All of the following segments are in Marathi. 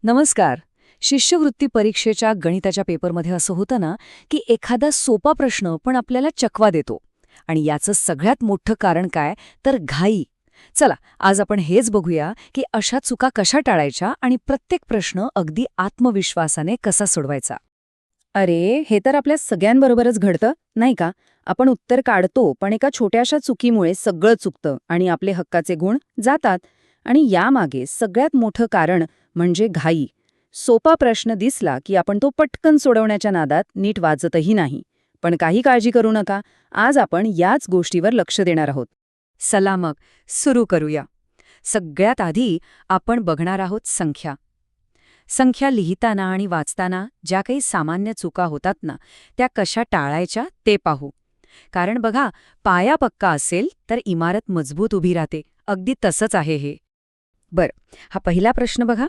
नमस्कार. शिष्यवृत्ती परीक्षेच्या गणिताच्या पेपरमध्ये असं होतं ना की एखादा सोपा प्रश्न पण आपल्याला चकवा देतो. आणि याचं सगळ्यात मोठं कारण काय तर घाई. चला आज आपण हेच बघूया की अशा चुका कशा टाळायच्या आणि प्रत्येक प्रश्न अगदी आत्मविश्वासाने कसा सोडवायचा. अरे, हे तर आपल्या सगळ्यांबरोबरच घडतं, नाही का? आपण उत्तर काढतो, पण एका छोट्याशा चुकीमुळे सगळं चुकतं आणि आपले हक्काचे गुण जातात. आणि यामागे सगळ्यात मोठं कारण म्हणजे घाई. सोपा प्रश्न दिसला की आपण तो पटकन सोडवण्याच्या नादात नीट वाचतही नाही. पण काही काळजी करू नका, आज आपण याच गोष्टीवर लक्ष देणार आहोत. चला मग सुरू करूया. सगळ्यात आधी आपण बघणार आहोत संख्या. संख्या लिहिताना आणि वाचताना ज्या काही सामान्य चुका होतात ना त्या कशा टाळायच्या ते पाहू. कारण बघा, पाया पक्का असेल तर इमारत मजबूत उभी राहते. अगदी तसंच आहे हे. हा पहिला प्रश्न बघा.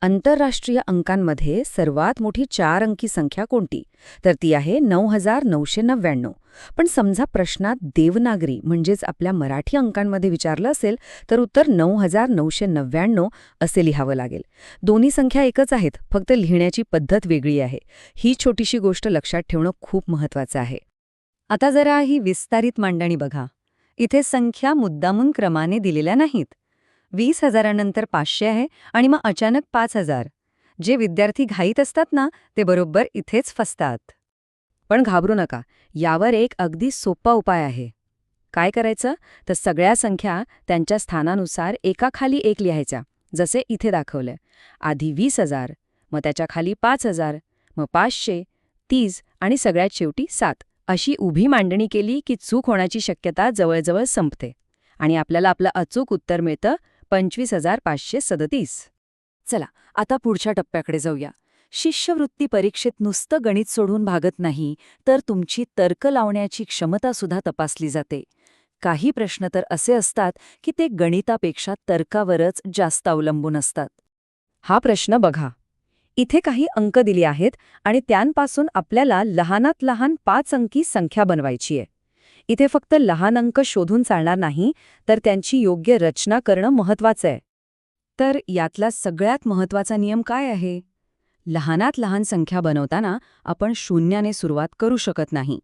आंतरराष्ट्रीय अंकांमध्ये सर्वात मोठी 4 अंकी संख्या कोणती? तर ती आहे 9999. पण समजा प्रश्नात देवनागरी म्हणजेच आपल्या मराठी अंकांमध्ये विचारलं असेल तर उत्तर 9999 असे लिहावं लागेल. दोन्ही संख्या एकच आहेत, फक्त लिहिण्याची पद्धत वेगळी आहे. ही छोटीशी गोष्ट लक्षात ठेवणं खूप महत्वाचं आहे. आता जरा ही विस्तारित मांडणी बघा. इथे संख्या मुद्दामून क्रमाने दिलेल्या नाहीत. 20,000नंतर 500 आहे आणि मग अचानक 5,000. जे विद्यार्थी घाईत असतात ना ते बरोबर इथेच फसतात. पण घाबरू नका, यावर एक अगदी सोपा उपाय आहे. काय करायचं तर सगळ्या संख्या त्यांच्या स्थानानुसार एकाखाली एक लिहायच्या, जसे इथे दाखवलंय. आधी 20,000, मग त्याच्या खाली 5,000, मग 500, 30 आणि सगळ्यात शेवटी 7. अशी उभी मांडणी केली की चूक होण्याची शक्यता जवळजवळ संपते आणि आपल्याला आपलं अचूक उत्तर मिळतं 25,537. चला आता पुढच्या टप्प्याकडे जाऊया. शिष्यवृत्ती परीक्षेत नुसतं गणित सोडून भागत नाही तर तुमची तर्क लावण्याची क्षमता सुद्धा तपासली जाते. काही प्रश्न तर असे असतात की ते गणितापेक्षा तर्कावरच जास्त अवलंबून असतात. हा प्रश्न बघा. इथे काही अंक दिले आहेत आणि त्यांपासून आपल्याला लहानात लहान 5 अंकी संख्या बनवायची आहे. इथे फक्त लहान अंक शोधून चालणार नाही, तर त्यांची योग्य रचना करणं महत्वाचं आहे. तर यातला सगळ्यात महत्वाचा नियम काय आहे? लहानात लहान संख्या बनवताना आपण शून्याने सुरुवात करू शकत नाही.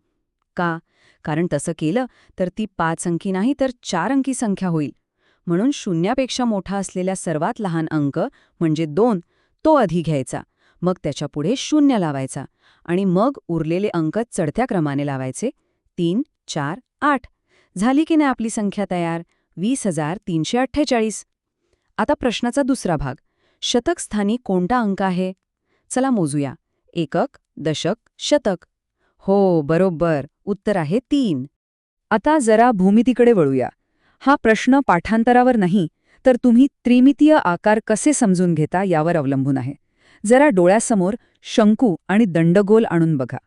का? कारण तसं केलं तर ती 5 अंकी नाही तर 4 अंकी संख्या होईल. म्हणून शून्यापेक्षा मोठा असलेला सर्वात लहान अंक म्हणजे 2 तो आधी घ्यायचा, मग त्याच्यापुढे 0 लावायचा आणि मग उरलेले अंक चढत्या क्रमाने लावायचे. 3, 4, 8. झाली की नाही आपली संख्या तयार? 20,348. आता प्रश्नाचा दुसरा भाग. शतक स्थानी कोणता अंक आहे? चला मोजूया. एकक, दशक, शतक. हो, बरोबर. उत्तर आहे 3. आता जरा भूमितीकडे वळूया. हा प्रश्न पाठांतरावर नाही, तर तुम्ही त्रिमितीय आकार कसे समजून घेता यावर अवलंबून आहे. जरा डोळ्यासमोर शंकू आणि दंडगोल आणून बघा.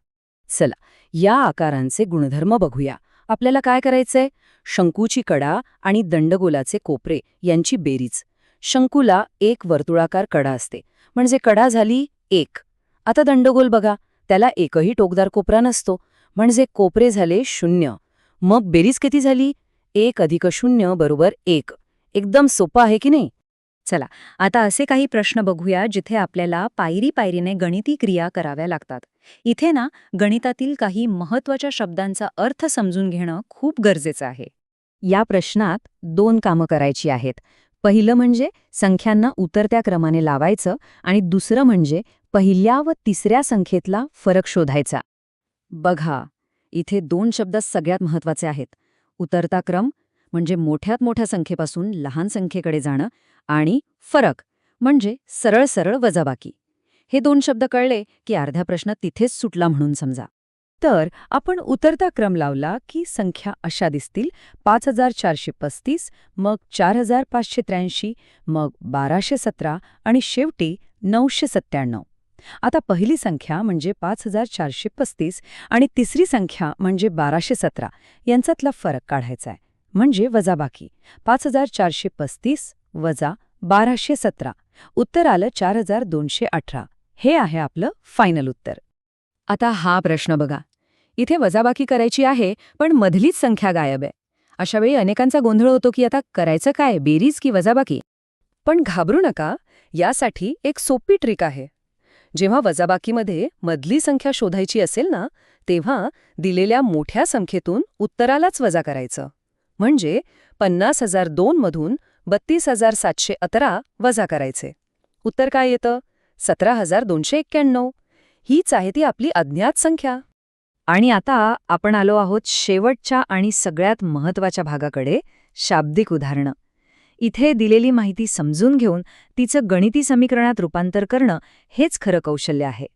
चला, या आकारांचे गुणधर्म बघूया. आपल्याला काय करायचंय? शंकूची कडा आणि दंडगोलाचे कोपरे यांची बेरीज. शंकूला एक वर्तुळाकार कडा असते, म्हणजे कडा झाली 1. आता दंडगोल बघा, त्याला एकही टोकदार कोपरा नसतो, म्हणजे कोपरे झाले 0. मग बेरीज किती झाली? 1 अधिक 0 बरोबर 1. एकदम सोपं आहे की नाही? चला आता असे काही प्रश्न बघूया जिथे आपल्याला पायरी पायरीने गणिती क्रिया कराव्या लागतात. इथे ना गणितातील काही महत्त्वाच्या शब्दांचा अर्थ समजून घेणं खूप गरजेचं आहे. या प्रश्नात 2 कामं करायची आहेत. पहिलं म्हणजे संख्यांना उतरत्या क्रमाने लावायचं आणि दुसरं म्हणजे पहिल्या व तिसऱ्या संख्येतला फरक शोधायचा. बघा, इथे 2 शब्द सगळ्यात महत्वाचे आहेत. उतरता क्रम म्हणजे मोठ्यात मोठ्या संख्येपासून लहान संख्येकडे जाणं आणि फरक म्हणजे सरळ सरळ वजाबाकी. हे 2 शब्द कळले की अर्धा प्रश्न तिथेच सुटला म्हणून समजा. तर आपण उतरता क्रम लावला की संख्या अशा दिसतील: 5,435, मग 4,583, मग 1,217 आणि शेवटी 997. आता पहिली संख्या म्हणजे 5,435 आणि तिसरी संख्या म्हणजे 1,217 यांच्यातला फरक काढायचा आहे, म्हणजे वजाबाकी. 5,435 वजा 1,217. उत्तर आलं 4,218. हे आहे आपलं फायनल उत्तर. आता हा प्रश्न बघा. इथे वजाबाकी करायची आहे, पण मधलीच संख्या गायब आहे. अशा वेळी अनेकांचा गोंधळ होतो की आता करायचं काय, बेरीज की वजाबाकी? पण घाबरू नका, यासाठी एक सोपी ट्रिक आहे. जेव्हा वजाबाकीमध्ये मधली संख्या शोधायची असेल ना, तेव्हा दिलेल्या मोठ्या संख्येतून उत्तरालाच वजा करायचं. म्हणजे 50,002 मधून 32,711 वजा करायचे. उत्तर काय येतं? 17,291. हीच आहे ती आपली अज्ञात संख्या. आणि आता आपण आलो आहोत शेवटच्या आणि सगळ्यात महत्वाच्या भागाकडे, शाब्दिक उदाहरणं. इथे दिलेली माहिती समजून घेऊन तिचं गणिती समीकरणात रूपांतर करणं हेच खरं कौशल्य आहे.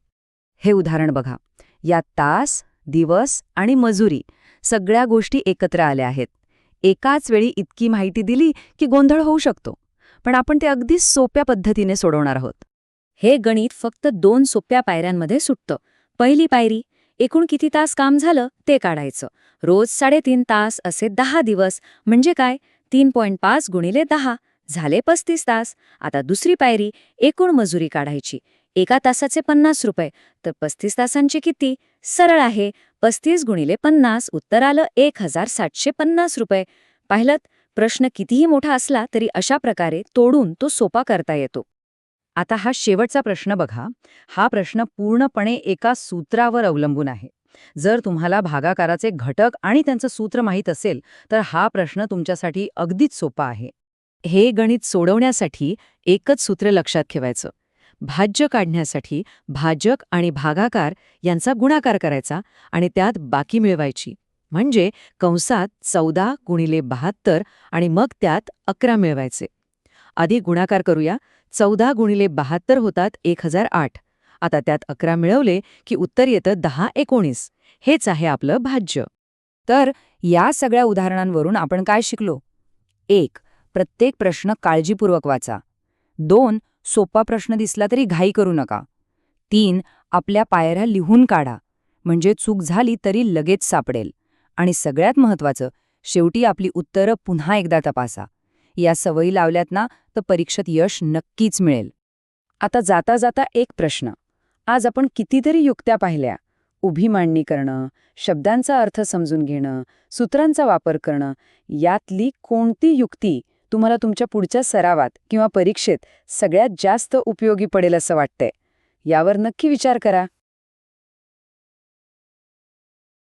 हे उदाहरण बघा. यात तास, दिवस आणि मजुरी सगळ्या गोष्टी एकत्र आल्या आहेत. एकाच वेळी इतकी माहिती दिली की गोंधळ होऊ शकतो. पण आपण ते अगदी सोप्या पद्धतीने सोडवणार आहोत. हे गणित फक्त 2 सोप्या पायऱ्यांमध्ये सुटतं. पहिली पायरी, एकूण किती तास काम झालं ते काढायचं. रोज 3.5 तास असे 10 दिवस म्हणजे काय? 3.5 गुणिले 10 झाले 35 तास. आता दुसरी पायरी, एकूण मजुरी काढायची. एका तासाचे 50 रुपये, तर 35 तासांचे किती? सरळ आहे. 35 गुणिले 50 उत्तर आलं 1,750 रुपये. पाहिलंत, प्रश्न कितीही मोठा असला तरी अशा प्रकारे तोडून तो सोपा करता येतो. आता हा शेवटचा प्रश्न बघा. हा प्रश्न पूर्णपणे एका सूत्रावर अवलंबून आहे. जर तुम्हाला भागाकाराचे घटक आणि त्यांचं सूत्र माहीत असेल तर हा प्रश्न तुमच्यासाठी अगदीच सोपा आहे. हे गणित सोडवण्यासाठी एकच सूत्र लक्षात ठेवायचं. भाज्य काढण्यासाठी भाजक आणि भागाकार यांचा गुणाकार करायचा आणि त्यात बाकी मिळवायची. म्हणजे कंसात 14 गुणिले 72 आणि मग त्यात 11 मिळवायचे. आधी गुणाकार करूया. 14 गुणिले 72 होतात 1008. आता त्यात 11 मिळवले की उत्तर येतं 1019. हेच आहे आपलं भाज्य. तर या सगळ्या उदाहरणांवरून आपण काय शिकलो? 1. प्रत्येक प्रश्न काळजीपूर्वक वाचा. 2. सोपा प्रश्न दिसला तरी घाई करू नका. 3. आपल्या पायऱ्या लिहून काढा. म्हणजे चूक झाली तरी लगेच सापडेल. आणि सगळ्यात महत्त्वाचं, शेवटी आपली उत्तरं पुन्हा एकदा तपासा. या सवयी लावल्यात ना तर परीक्षेत यश नक्कीच मिळेल. आता जाता जाता एक प्रश्न. आज आपण कितीतरी युक्त्या पाहिल्या. उभी मांडणी करणं, शब्दांचा अर्थ समजून घेणं, सूत्रांचा वापर करणं. यातली कोणती युक्ती तुम्हाला तुमच्या पुढच्या सरावात किंवा परीक्षेत सगळ्यात जास्त उपयोगी पडेल असं वाटतंय? यावर नक्की विचार करा.